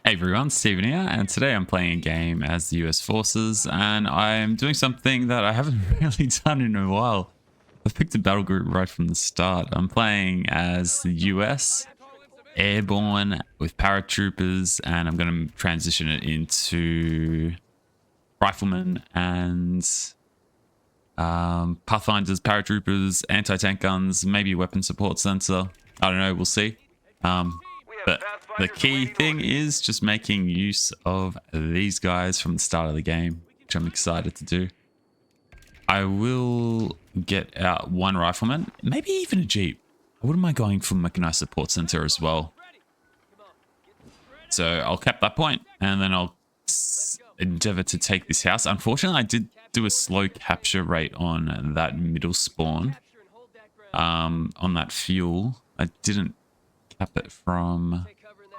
Hey everyone, Stephen here, and today I'm playing a game as the US Forces, and I'm doing something that I haven't really done in a while. I've picked a battle group right from the start. I'm playing as the US, Airborne with Paratroopers, and I'm going to transition it into Riflemen and Pathfinders, Paratroopers, anti-tank guns, maybe weapon support center. I don't know, we'll see. But the key thing is just making use of these guys from the start of the game, which I'm excited to do. I will get out one rifleman, maybe even a jeep. I wouldn't mind going for mechanized support center as well. So I'll cap that point, and then I'll endeavor to take this house. Unfortunately, I did do a slow capture rate on that middle spawn. On that fuel, I didn't cap it from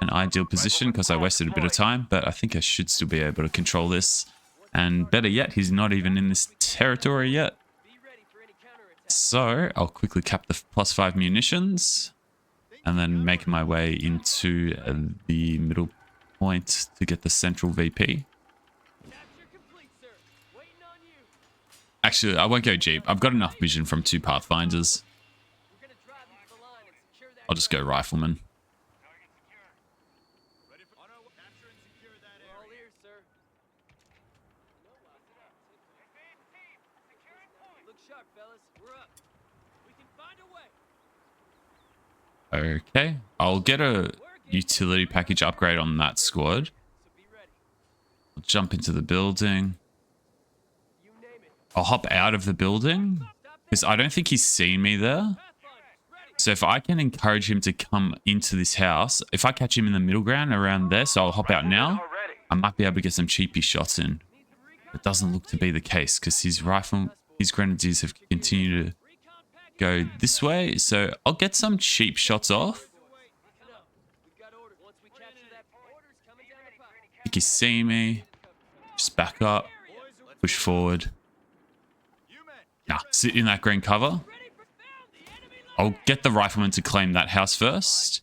an ideal position because I wasted a bit of time, but I think I should still be able to control this. And better yet, he's not even in this territory yet. So I'll quickly cap the +5 munitions and then make my way into the middle point to get the central VP. Actually, I won't go jeep. I've got enough vision from 2 Pathfinders. I'll just go rifleman. Okay, I'll get a utility package upgrade on that squad. I'll jump into the building. I'll hop out of the building because I don't think he's seen me there. So if I can encourage him to come into this house, if I catch him in the middle ground around there, so I'll hop out now, I might be able to get some cheapy shots in. It doesn't look to be the case because his grenadiers have continued to go this way. So I'll get some cheap shots off. I think you see me. Just back up. Push forward. Nah, sit in that green cover. I'll get the riflemen to claim that house first.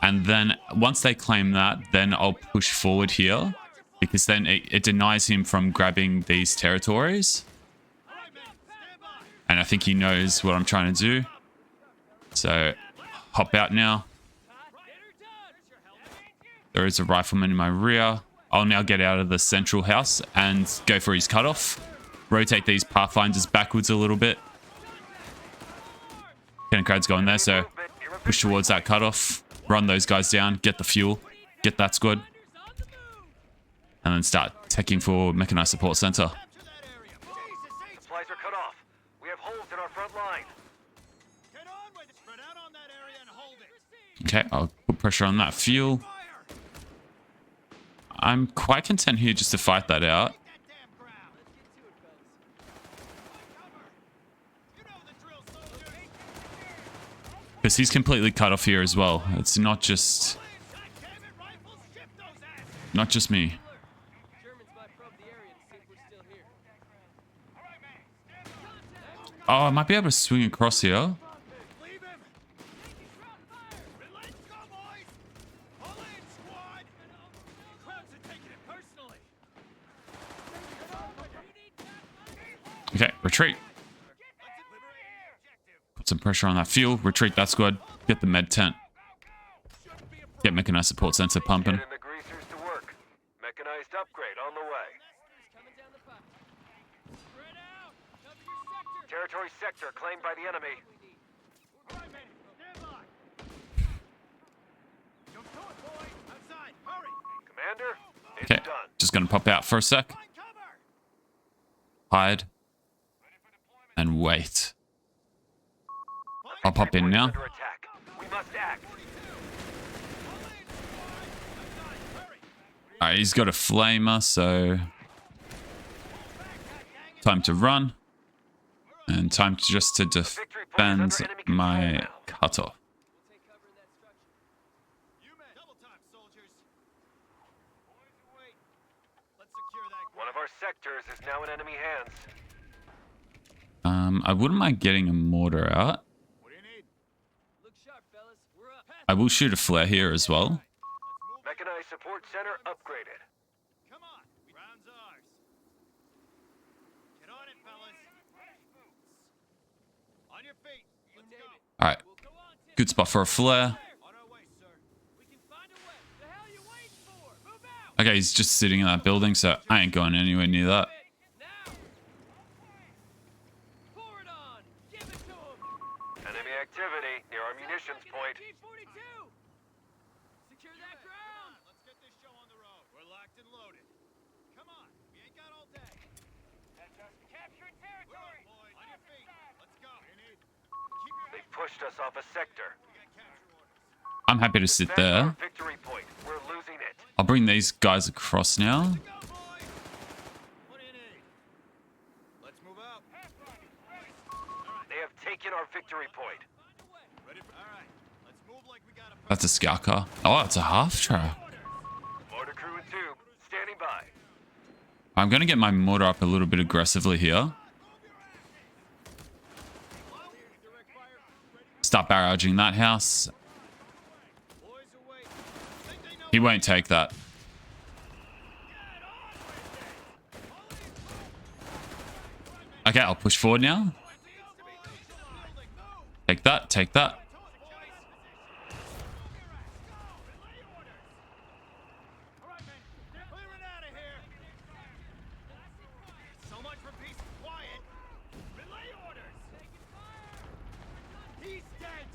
And then once they claim that, then I'll push forward here. Because then it denies him from grabbing these territories. And I think he knows what I'm trying to do. So, hop out now. There is a rifleman in my rear. I'll now get out of the central house and go for his cutoff. Rotate these Pathfinders backwards a little bit. Cannon's going there, so push towards that cutoff. Run those guys down. Get the fuel. Get that squad. And then start taking for mechanized support center. Okay, I'll put pressure on that fuel. I'm quite content here just to fight that out. Because he's completely cut off here as well. It's not just me. Oh, I might be able to swing across here. Okay, retreat. Put some pressure on that fuel. Retreat that squad. Get the med tent. Get mechanized support center pumping. Mechanized upgrade on the way. Territory sector claimed by the enemy. Commander, it's Okay, done. just gonna pop out for a sec. Hide. And wait. I'll pop in now. We must act. Alright, he's got a flamer, so time to run. And time to just to defend my cutoff. One of our sectors is now in enemy hands. I wouldn't mind getting a mortar out. I will shoot a flare here as well. Mechanized support center upgraded. Come on, round's ours. Get on it, fellas. On your feet. Let's go. All right. Good spot for a flare. On our way, sir. We can find a way. The hell you waiting for? Move out. Okay, he's just sitting in that building, so I ain't going anywhere near that. Now. Pour it on. Give it to him. Enemy activity near our munitions point. T-42. Secure that ground. Let's get this show on the road. We're locked and loaded. Come on. We ain't got all day. Capturing territory. On your feet. Let's go. Keep your They pushed us off a sector. I'm happy to sit Defend our there. victory point. We're losing it. I'll bring these guys across now. go, boys. What do you need? Let's move out. They have taken our victory point. Ready for, all right. Let's move like we got a That's a scout car. Oh, it's a half track. Mortar crew and tube, standing by. I'm going to get my mortar up a little bit aggressively here. Start barraging that house. boys away. Think they know He won't take that. Okay, I'll push forward now. Take that, take that. All right, men. Clearing out of here. So much for peace and quiet. Relay orders. He's dead.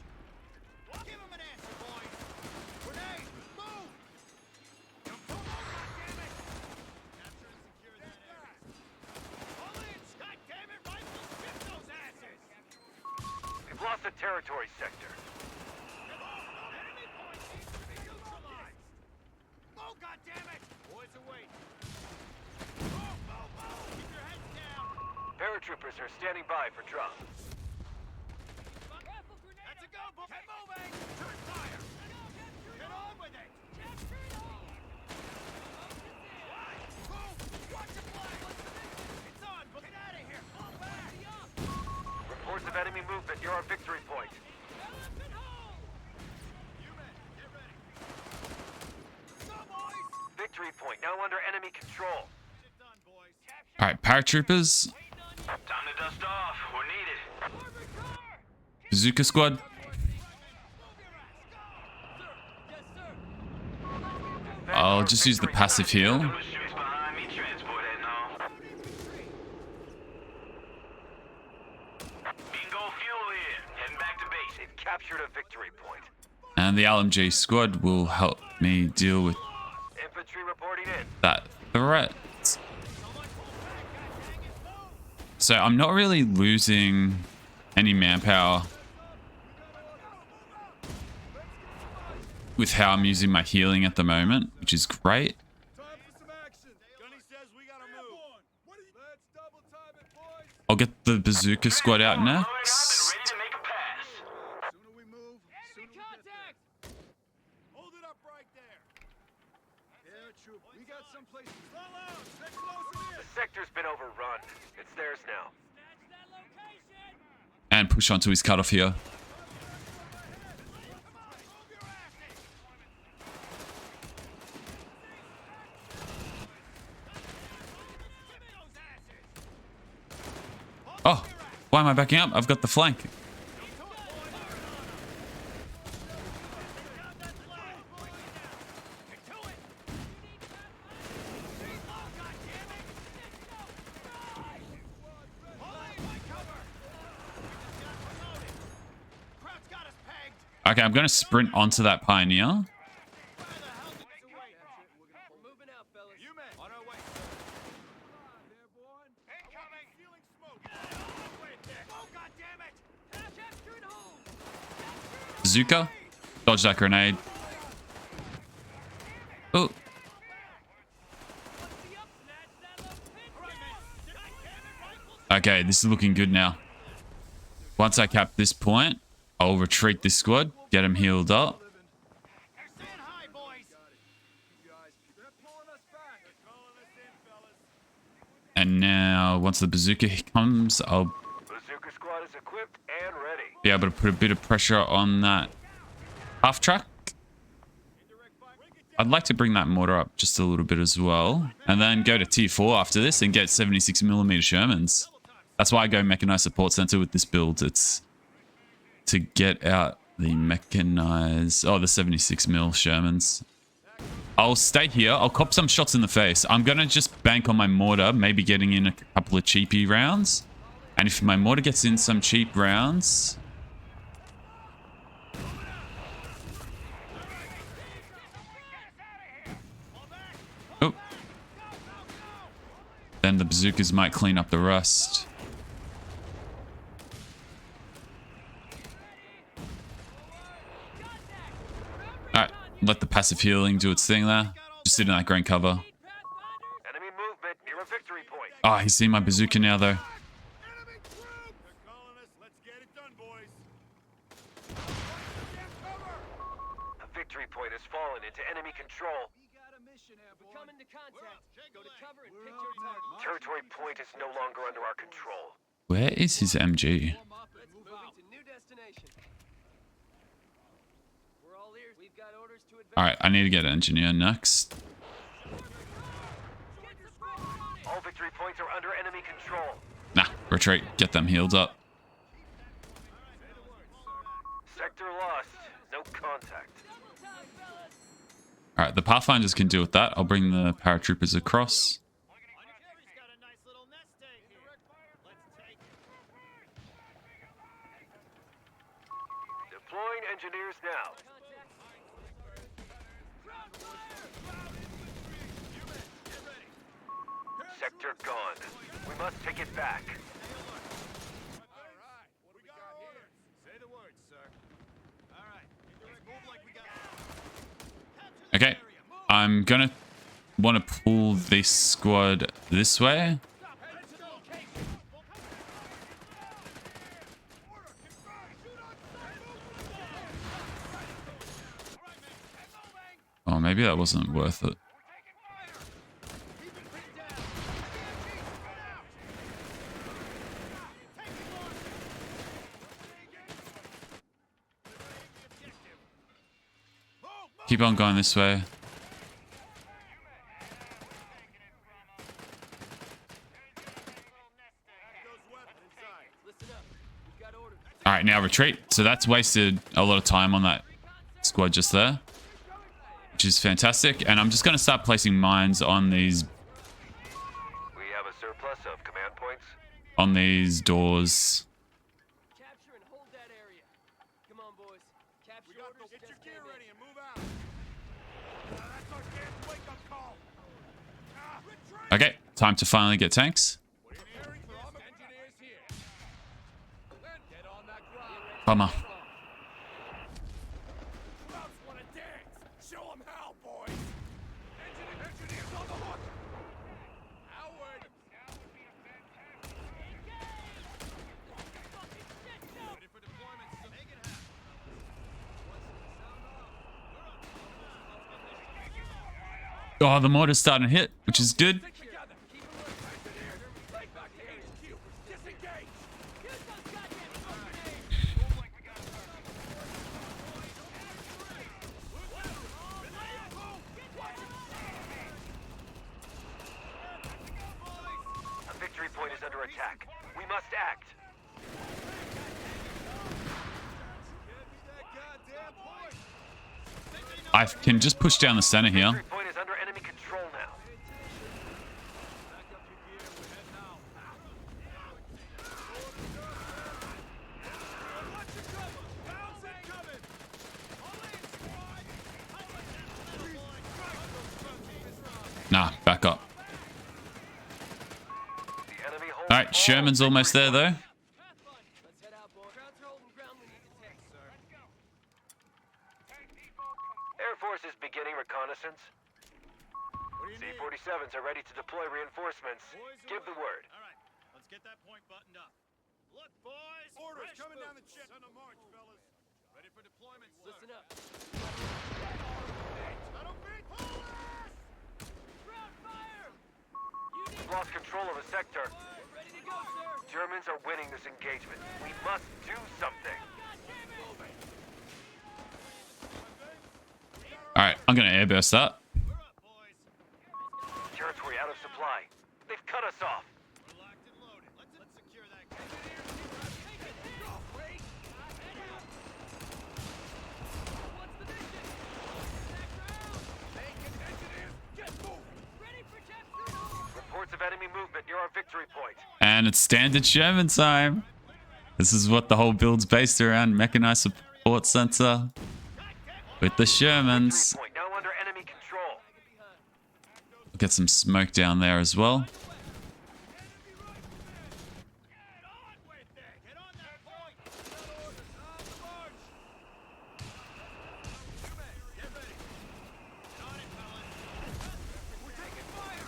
Give him an answer, boys. Grenade, move. Come on, goddammit. Capture and secure that area. All in. Goddammit, rifles, ship those asses. We've lost the territory sector. Enemy point needs to be neutralized. Move, goddammit. Boys away. Move, move, move. Keep your heads down. Paratroopers are standing by for drop. That's a go, boy. Get moving. Turn fire. Get on with it. Move. Watch the flag. It's on. Get out of here. Fall back. Reports of enemy movement near our victory point. You men, get ready. Go, boys. Victory point now under enemy control. Get it done, boys. All right, paratroopers. Time to dust off. We're needed. Bazooka squad. I'll just use the passive heal. Behind me, transport and all. Bingo fuel here. Heading back to base. They've captured a victory point. And the LMG squad will help me deal with Infantry reporting in. that threat. So I'm not really losing any manpower with how I'm using my healing at the moment, which is great. Time for some action. Gunny says we gotta move. Let's double time it, boys. I'll get the bazooka squad out Loaded up next. and ready to make a pass. Sooner we move, sooner we get there. Hold it up right there. Yeah, troop. We got some place. Slow out. Stay close in. The sector's been overrun. It's theirs now. And push onto his cutoff here. Oh, why am I backing up? I've got the flank. Okay, I'm going to sprint onto that pioneer. Moving out, fellas. You men. On our way. Airborne. Incoming. Feeling smoke. Oh, goddammit. Capturing home. Bazooka. Dodge that grenade. Oh, okay, this is looking good now. Once I cap this point, I'll retreat this squad, get them healed up. They're saying hi, boys. They're pulling us back. They're calling us in, fellas. And now, once the bazooka comes, I'll Bazooka squad is equipped and ready. be able to put a bit of pressure on that half track. I'd like to bring that mortar up just a little bit as well. And then go to tier 4 after this and get 76mm Shermans. That's why I go Mechanized Support Center with this build. It's to get out the mechanized... Oh, the 76mm Shermans. I'll stay here. I'll cop some shots in the face. I'm going to just bank on my mortar, maybe getting in a couple of cheapy rounds. And if my mortar gets in some cheap rounds... Oh. Then the bazookas might clean up the rust. Alright, let the passive healing do its thing there. Just sit in that green cover. Enemy movement near a victory point. Oh, he's seen my bazooka now, though. Enemy troop! They're calling us. Let's get it done, boys. Get cover! A victory point has fallen into enemy control. We got a mission, Airborne. Come into contact. Go to cover and We're pick up, your Mark. target. Territory point is no longer under our control. Where is his MG? Warm up and move out. Moving to new destination. We're all ears. We've got orders to advance. Alright, I need to get engineer next. All victory points are under enemy control. Nah, retreat. Get them healed up. Sector lost. No contact. Alright, the Pathfinders can deal with that. I'll bring the Paratroopers across. Jerry's got a nice little nest egg here. Let's take it. Deploying engineers now. Sector gone. We must take it back. All right. What do we got here? Say the word, sir. All right. Let's move like we got. Okay, I'm gonna want to pull this squad this way. Head to the location. Order. Confirm. Shoot on sight. All right, man. Head moving. Oh, maybe that wasn't worth it. We're taking fire. Keep it pinned down. Spread out. Taking one. Move. Keep on going this way. Listen up. We've got orders. Alright, now retreat. So that's wasted a lot of time on that squad just there. Which is fantastic. And I'm just going to start placing mines on these We have a surplus of command points. doors. Capture and hold that area. Come on, boys. Capture We got orders. to get your just gear came in. ready and move out. That's our damn wake-up call. Retreat. Okay, time to finally get tanks. Engineering for all engineers here. Get on that ground. Bummer. Who else wanna dance? Show 'em how, boys. Engineers on the hook. Howard. Ready for deployment. Make it happen. Oh, the mortar's starting to hit, which is good. Stick together. Keep it working. Engineers, take back to HQ. Disengage. Use those goddamn smoke grenades. Move like we got A victory point is under attack. We must act. I can just push down the center here. Victory point is under enemy control now. Nah, back up. The enemy holds Alright, all Sherman's almost there victory though. Let's head out, boys. Crowd's holding ground. We need to take. points. Air Force is beginning reconnaissance. C-47s are ready to deploy reinforcements. Give the word. All right, let's get that point buttoned up. Look, boys. Orders coming down the chip. On the march, fellas. Ready for deployment, sir. Listen up. That'll be police! Ground fire. You need We've lost control of a sector. ready to go, sir. Germans are winning this engagement. We must do something. Alright, right, I'm going to airburst that. We're up, boys. Territory out of supply. They've cut us off. We're locked and loaded. Let's secure that. Go, wait. Head out. What's the mission? Taking engineers. Get moving. Ready for capture and hold. Reports of enemy movement near our victory point. And it's standard Sherman time. This is what the whole build's based around. Mechanized support center with the Shermans. Victory point now under enemy control. We'll get some smoke down there as well. Get on with it. Get on that point. Got orders. On the march. Get ready. Get on it, fellas. We're taking fire.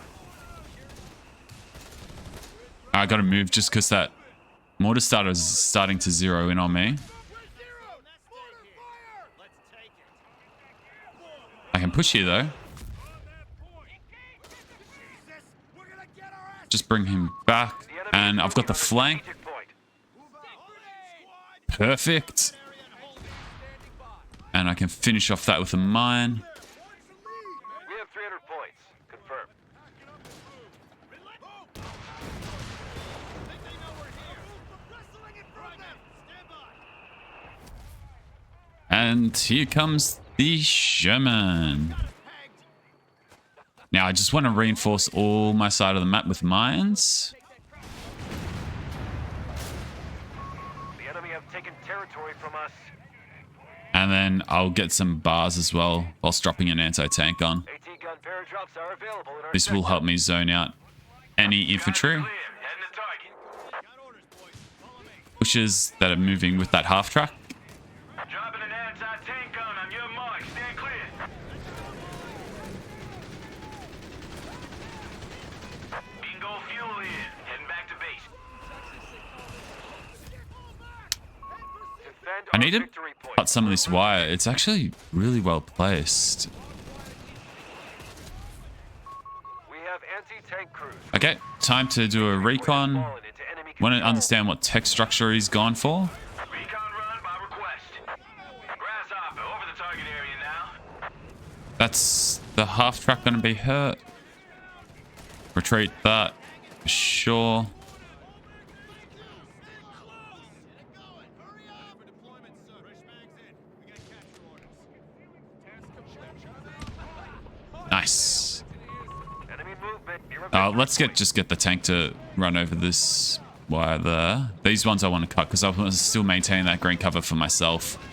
I got to move just because that mortar starter is starting to zero in on me. We're zero. Mortar fire. Let's take it. I can push here though. On that point. Jesus. We're gonna get our ass. Just bring him back. The enemy And is I've got the moving on a flank. strategic point. Move out. Squad. Perfect. Area and hold it. Standing by. And I can finish off that with a mine. We have 300 points. Confirmed. And here comes the Sherman. Now I just want to reinforce all my side of the map with mines. The enemy have taken territory from us. And then I'll get some bars as well whilst dropping an anti-tank on. AT gun paratrops are available in our This will help me zone out any infantry pushes that are moving with that half track. Dropping an anti-tank gun on your mark. Stand clear. Bingo fuel in. Heading back to base. Defend I our need to victory point. cut some of this wire. It's actually really well placed. We have anti-tank crews. Okay, time to do a recon. Fallen into enemy Want to control. understand what tech structure he's gone for. Recon run by request. Grasshopper over the target area now. That's the half track going to be hurt. Retreat that for sure. Nice. Enemy movement near a Let's victory just get the tank to run over this wire there. These ones I want to cut because I want to still maintain that green cover for myself. point.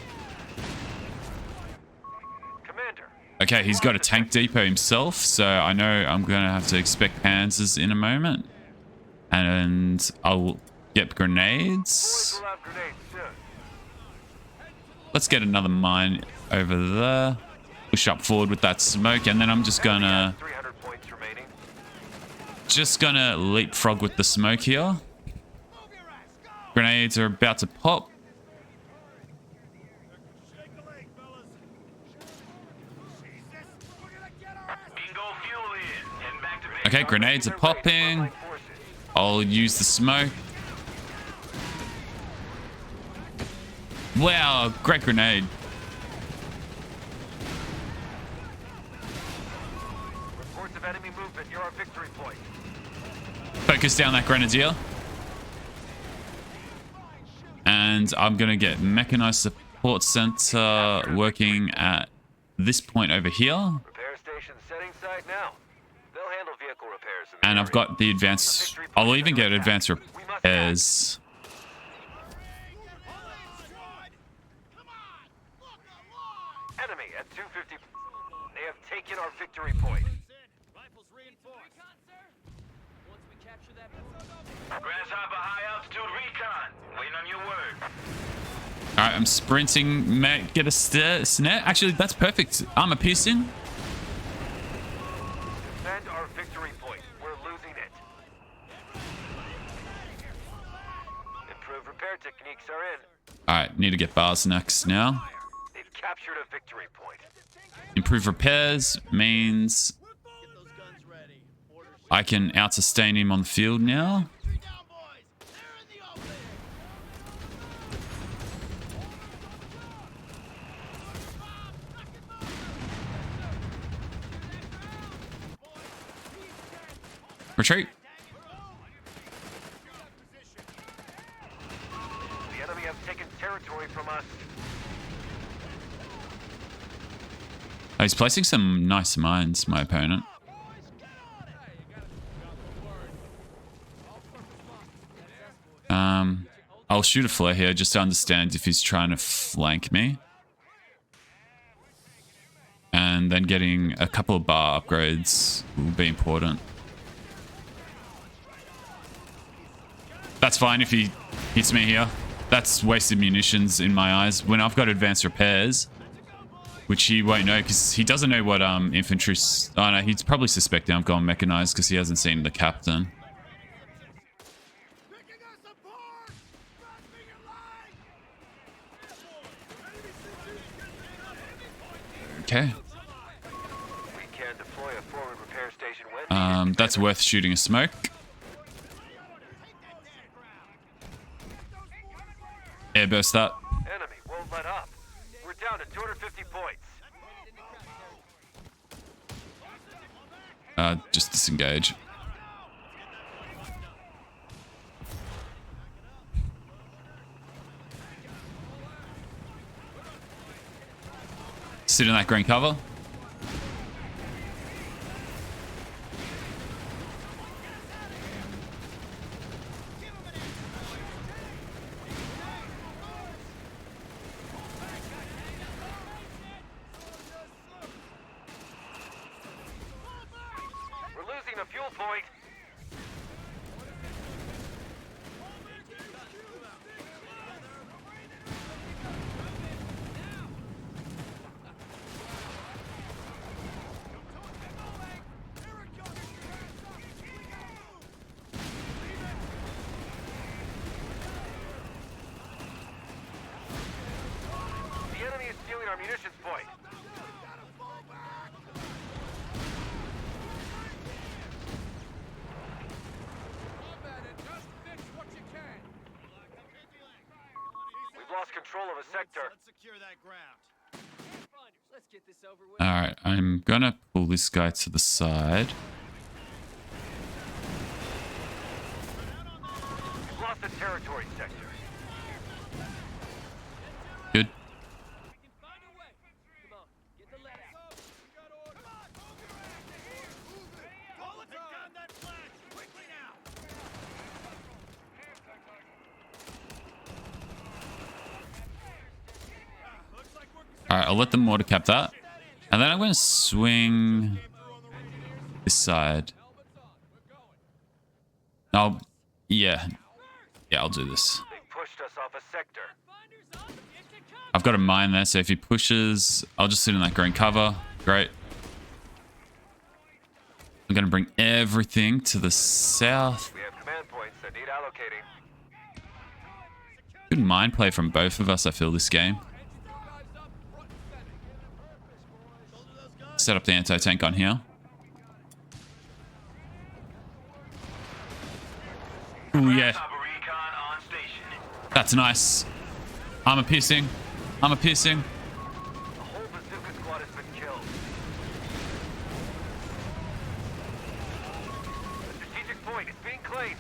Commander. Okay, he's got a tank depot himself, so I know I'm going to have to expect panzers in a moment. And I'll get grenades. Boys will have grenades soon. Let's get another mine over there. Push up forward with that smoke, and then I'm just Enemy gonna has 300 points remaining. leapfrog with the smoke here. Grenades are about to pop. Bingo fuel in. Heading back to base. Okay, grenades are popping. Frontline forces. I'll use the smoke. Wow, great grenade. Reports of enemy movement near our victory point. Focus down that grenadier. And I'm going to get mechanized support center working at this point over here. Repair station setting site now. They'll handle vehicle repairs. In the And I've area. got the advanced... I'll even get advanced repairs. Enemy at 250. They have taken our victory point. Rifles reinforced. Recon, sir. Once we capture that. Grasshopper high altitude recon. Waiting on your word. Alright, I'm sprinting. Get a snare. Actually, that's perfect. Armor piercing. Defend our victory point. We're losing it. Improved repair techniques are in. Alright, need to get bars next now. They've captured a victory point. Improve repairs means Get those guns ready. Orders. I can out-sustain him on the field now. Three down, boys. They're in the open. Retreat. The enemy have taken territory from us. Oh, he's placing some nice mines, my opponent. I'll shoot a flare here just to understand if he's trying to flank me. And then getting a couple of bar upgrades will be important. That's fine if he hits me here. That's wasted munitions in my eyes. When I've got advanced repairs, which he won't know because he doesn't know what infantry... Oh no, he's probably suspecting I've gone mechanized because he hasn't seen the captain. Okay. We can deploy a forward repair station when That's worth shooting a smoke. Airburst that. enemy won't let up. We're down to 250 points. Just disengage. Sit in that green cover. We're losing a fuel point. The enemy is stealing our munitions point. We've lost control of a sector. Let's secure that ground. Let's get this over with. Alright, I'm gonna pull this guy to the side. We've lost the territory sector. Good. We can find a way. Come on, get the lead out. We got orders. Call it down that flash! Quickly now! Looks like we're Alright, I'll let the mortar cap that. And then I'm gonna swing this side. Oh, yeah. Yeah, I'll do this. They pushed us off a sector. I've got a mine there, so if he pushes, I'll just sit in that green cover. Great. I'm going to bring everything to the south. We have command points that need allocating. Good mind play from both of us, I feel, this game. Set up the anti-tank on here. Ooh, yeah. Chopper recon on station. That's nice. Armor piercing. Armor piercing. The whole bazooka squad has been killed. The strategic point is being claimed.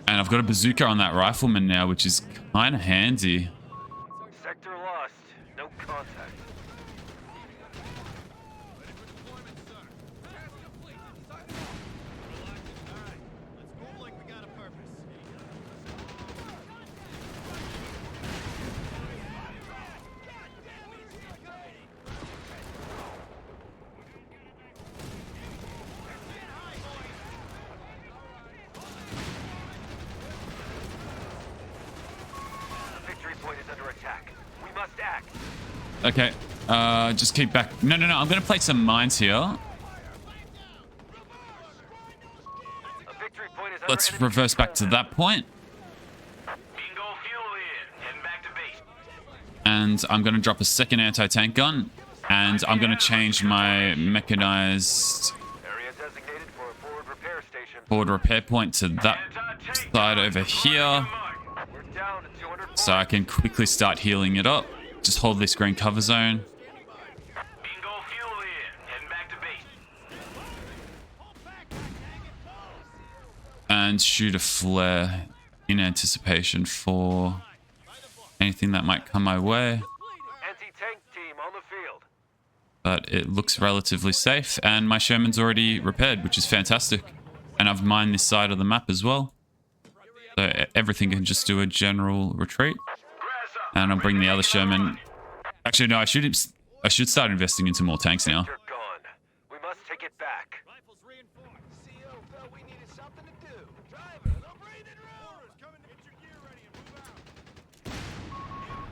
And I've got a bazooka on that rifleman now, which is kind of handy. Sector lost. No contact. Let's move like we got a purpose. The victory point is under attack. We must act. Okay. Just keep back. No. I'm going to place some mines here. A victory point is under Let's enemy reverse back to control. that point. Bingo fuel in. Heading back to base. And I'm going to drop a second anti-tank gun. And I'm going to change my mechanized Area designated for a forward repair station. forward repair point to that Anti-tank side gun over is here. marking the mark. We're down to 200 So I can quickly start healing it up. Just hold this green cover zone. Bingo fuel in. Heading back to base. And shoot a flare in anticipation for anything that might come my way. Anti-tank team on the field. But it looks relatively safe, and my Sherman's already repaired, which is fantastic. And I've mined this side of the map as well. So everything can just do a general retreat. And I'll bring the other Sherman. Actually, no, I should start investing into more tanks now. You're gone. We must take it back. Rifles reinforced. CO felt we needed something to do. Driver, no breathing room. Orders coming to get your gear ready and move out.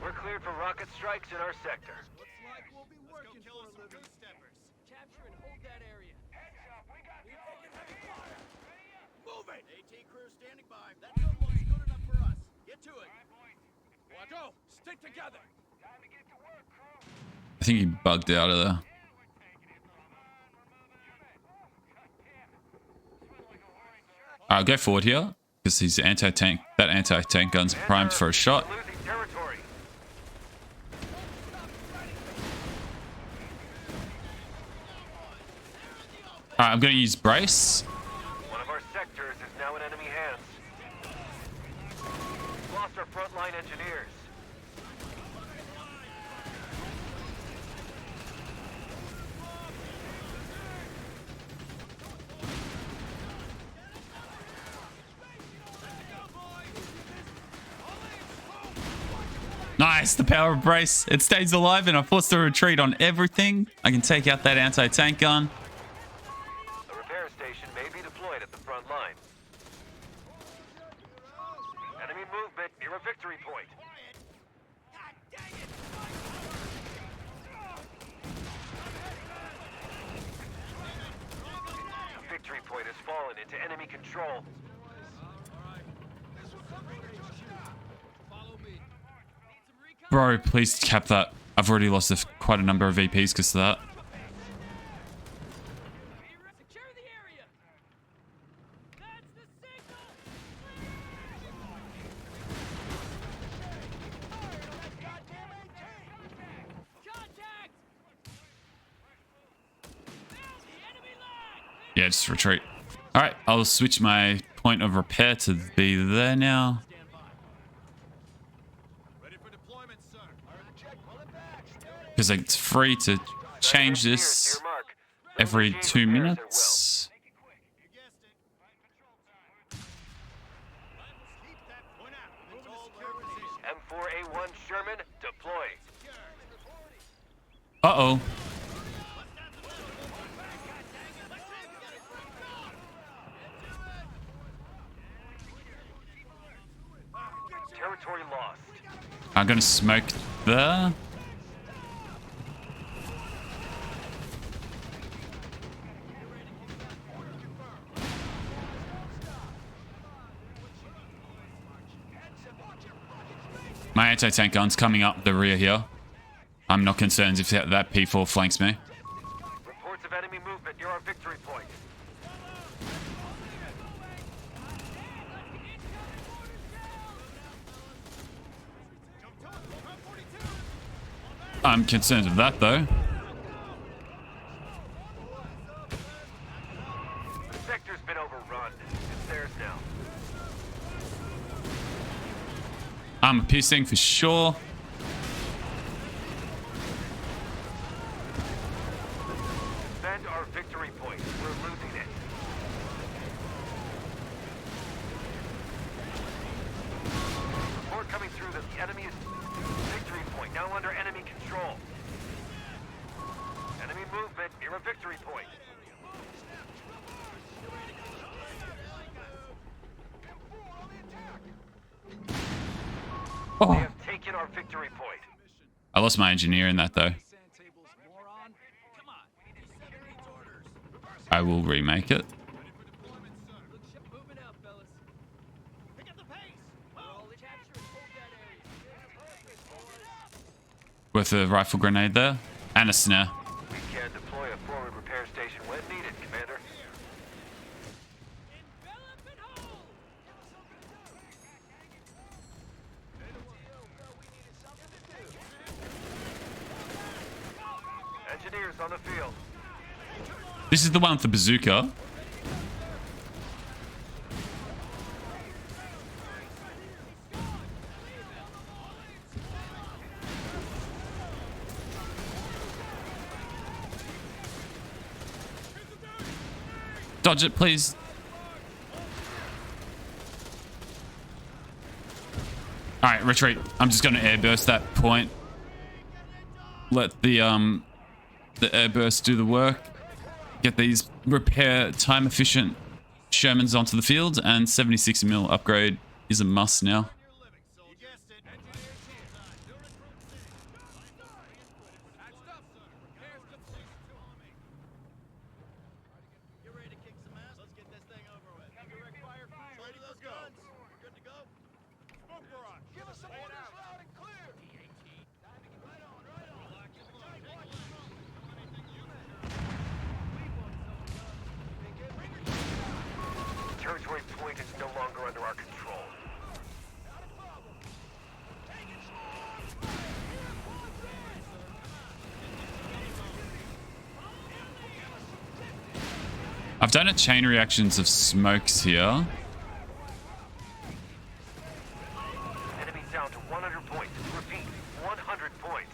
We're cleared for rocket strikes in our sector. Looks like we'll be working for a living. Steppers. Capture and hold that area. Move it! AT crew standing by. That zone looks good enough for us. Get to it. Go! Stick together! I think he bugged out of there. I'll go forward here because his anti-tank, that anti-tank gun's primed for a shot. We're losing territory. Alright, I'm going to use brace. One of our sectors is now in enemy hands. Lost our frontline engineers. Nice, the power of brace. It stays alive and I forced a retreat on everything. I can take out that anti-tank gun. The repair station may be deployed at the front line. Enemy movement near a victory point. Victory point has fallen into enemy control. Bro, please cap that. I've already lost quite a number of VPs because of that. Secure the area. That's the signal. Contact. Now the enemy line. Yeah, just retreat. Alright, I'll switch my point of repair to be there now. Ready for deployment, sir. Because it's free to change this Near mark. every Initiate 2 repairs at minutes. You guessed it. Keep that point out. Moving to secure position. M4A1 Sherman deploy. Uh-oh. Territory lost. I'm going to smoke there. My anti-tank gun's coming up the rear here. I'm not concerned if that P4 flanks me. Reports of enemy movement near our victory point. I'm concerned with that though. The sector's been overrun. It's theirs now. I'm pissing for sure. Defend our victory point. We're losing it. Report coming through that the enemy is victory point now under enemy control. Enemy movement near a victory point. They Oh, have taken our victory point. I lost my engineer in that though. Tables, moron. Come on. 7 needs orders. I will remake it. Ready for deployment, sir. Moving out, fellas. Pick up the pace. All the capture and hold that area. Perfect, boys. With a rifle grenade there. And a snare. We can deploy a forward repair station when needed, Commander. Envelop and hold. engineers on the field. This is the one with the bazooka. Dodge it, please. All right, retreat. I'm just going to airburst that point. Let the airburst do the work. Get these repair time efficient Shermans onto the field, and 76 mil upgrade is a must now. You guessed it. Engineers showtime. New recruits in. Patched up, sir. Repairs complete. You're ready to kick some ass? Let's get this thing over with. Direct fire. Ready those guns. We're good to go. Smoke barrage. Give us some orders loud and clear. Right on, right on. Territory point is no longer under our control. I've done a chain reactions of smokes here. Enemy down to 100 points. Repeat, 100 points.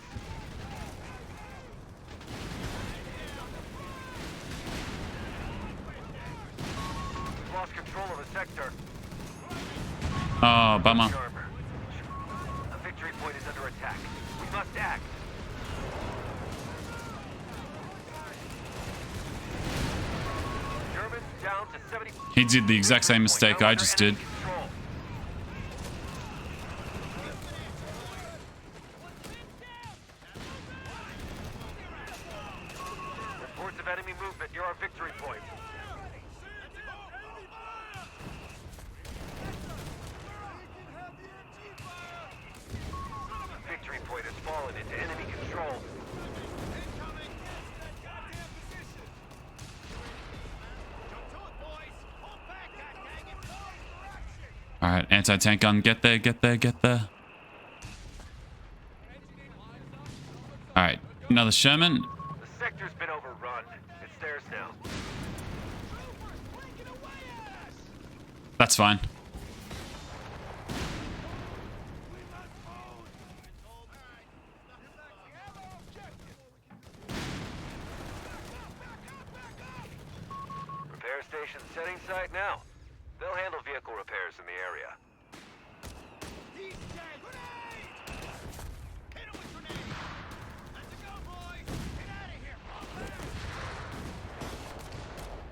We've lost control of the sector. Oh, bummer. Armor. A victory point is under attack. We must act. Germans down to 70. He did the exact same mistake I just did. Control. Reports of enemy movement near our victory point. Victory point has fallen into enemy control. All right, anti-tank gun, get there, get there, get there. All right, another Sherman. The sector's been overrun. It's theirs now. That's fine. Repair station setting site now. They'll handle vehicle repairs in the area. He's dead. Grenade! Hit him with grenade. Let's go, boys. Get out of here.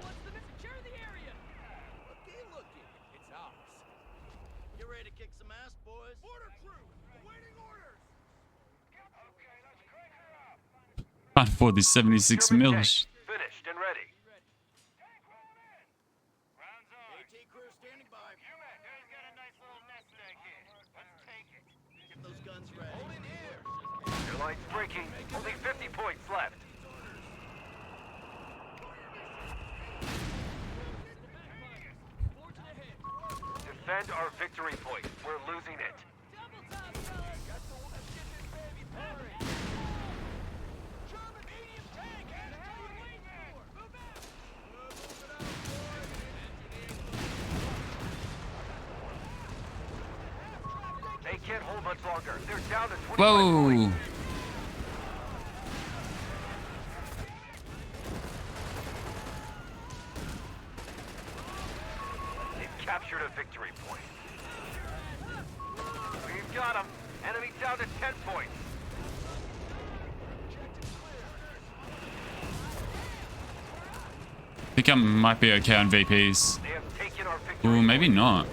What's the secure the area? Looky. It's ours. You ready to kick some ass, boys? Order crew. Awaiting orders. Okay, let's crank her up. Can't afford these 76 German mil. tank, finished and ready. AT crew standing by. Get those guns ready. Hold in here. Your line's breaking. Only 50 points left. Defend our victory point. We're losing it. Double time, fellas. Got to ship this baby Perry. German medium tank. Move out. They can't hold much longer. They're down to 25 Whoa. points. They've captured a victory point. We've got them. Enemy down to 10 points. I think I might be okay on VPs. They have taken our victory Ooh, maybe not.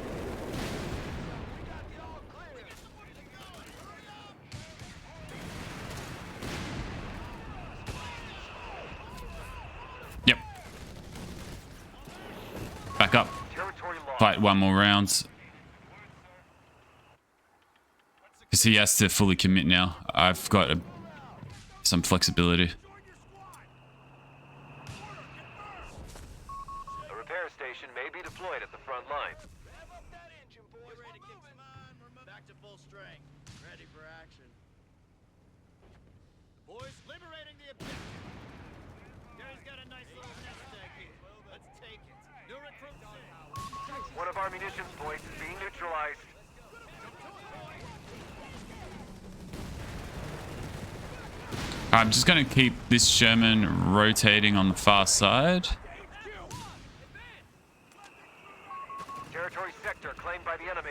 Yep. Back up. Territory lost. Fight one more round. Because he has to fully commit now. I've got some flexibility. A repair station may be deployed at the front line. Rev up that engine, boys. Get ready to kick some on. Back to full strength. Ready for action. Boys, liberating the objective. One of our munitions points is being neutralized. I'm just going to keep this Sherman rotating on the far side. Territory sector claimed by the enemy.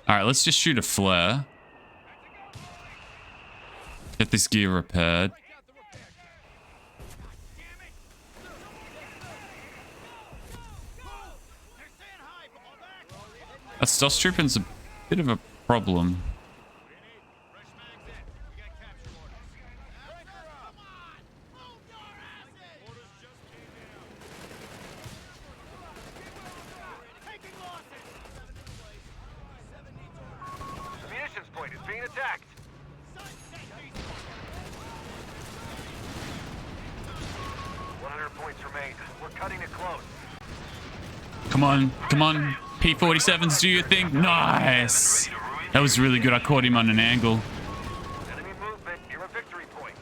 All right, let's just shoot a flare. Get this gear repaired. That Stoss Trooping's a bit of a problem. The munitions point is being attacked. 100 points remain. We're cutting it close. Come on, come on. P-47s, do your thing. Nice. That was really good. I caught him on an angle. Enemy movement near a victory point.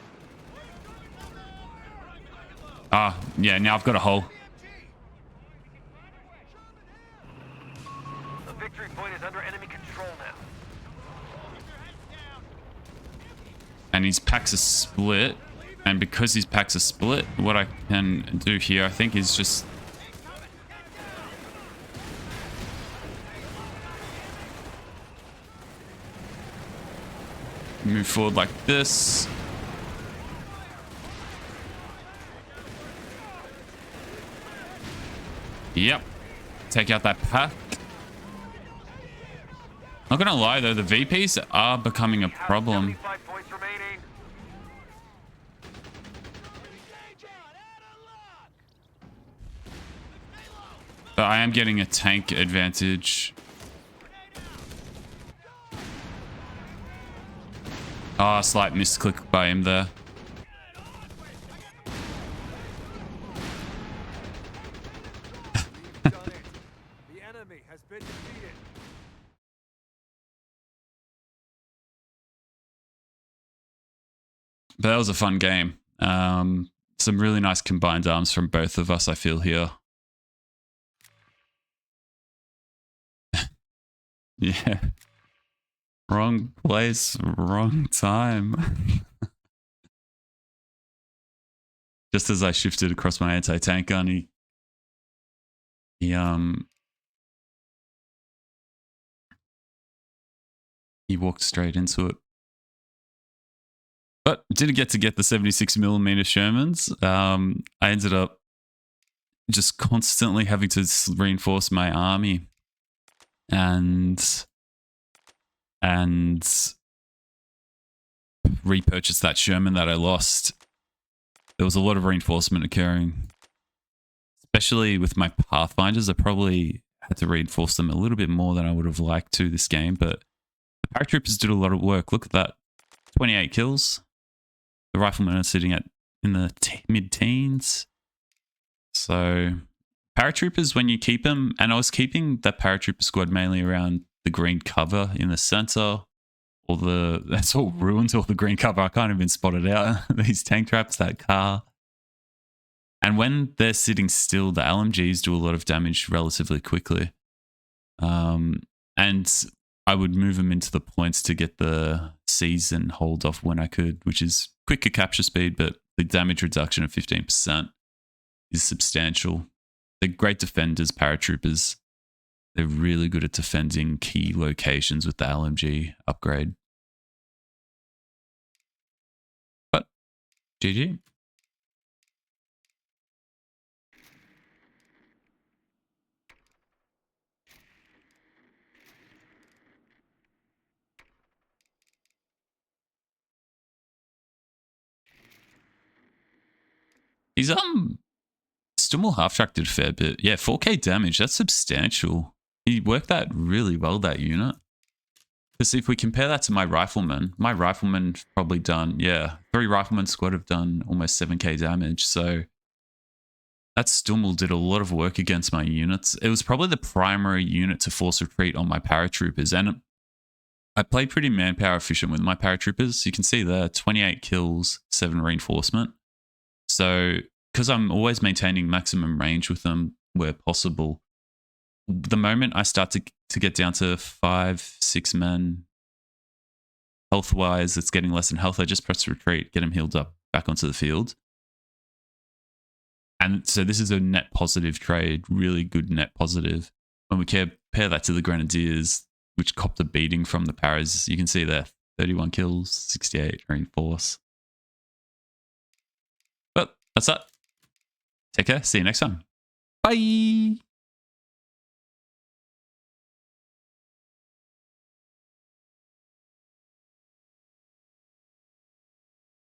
Ah, yeah, now I've got a hole. The victory point is under enemy control now. And his packs are split. And because his packs are split, what I can do here, I think, is just... move forward like this. Yep. Take out that pack. Not gonna lie though, the VPs are becoming a problem. 75 points remaining. But I am getting a tank advantage. Ah, slight misclick by him there. The enemy has been defeated. But that was a fun game. Some really nice combined arms from both of us, I feel, here. Yeah. Wrong place, wrong time. Just as I shifted across my anti-tank gun, he walked straight into it. But didn't get the 76mm Shermans. I ended up just constantly having to reinforce my army. And repurchase that Sherman that I lost. There was a lot of reinforcement occurring. Especially with my Pathfinders, I probably had to reinforce them a little bit more than I would have liked to this game, but the Paratroopers did a lot of work. Look at that. 28 kills. The Riflemen are sitting at in the mid-teens. So Paratroopers, when you keep them, and I was keeping that Paratrooper squad mainly around the green cover in the center, that's all ruined, all the green cover. I can't even spot it out. These tank traps, that car. And when they're sitting still, the LMGs do a lot of damage relatively quickly. And I would move them into the points to get the C's and hold off when I could, which is quicker capture speed, but the damage reduction of 15% is substantial. They're great defenders, Paratroopers. They're really good at defending key locations with the LMG upgrade. But GG. He's Stummel half-track did a fair bit. Yeah, 4k damage, that's substantial. He worked that really well, that unit. Because if we compare that to my rifleman probably done, yeah, 3 rifleman squad have done almost 7k damage. So that Stummel did a lot of work against my units. It was probably the primary unit to force retreat on my paratroopers. And I played pretty manpower efficient with my paratroopers. You can see there, 28 kills, 7 reinforcement. So because I'm always maintaining maximum range with them where possible, the moment I start to get down to 5, 6 men, health-wise, it's getting less than health, I just press retreat, get them healed up, back onto the field. And so this is a net positive trade, really good net positive. When we compare that to the Grenadiers, which copped a beating from the Paras, you can see there, 31 kills, 68 reinforce. But that's that. Take care. See you next time. Bye.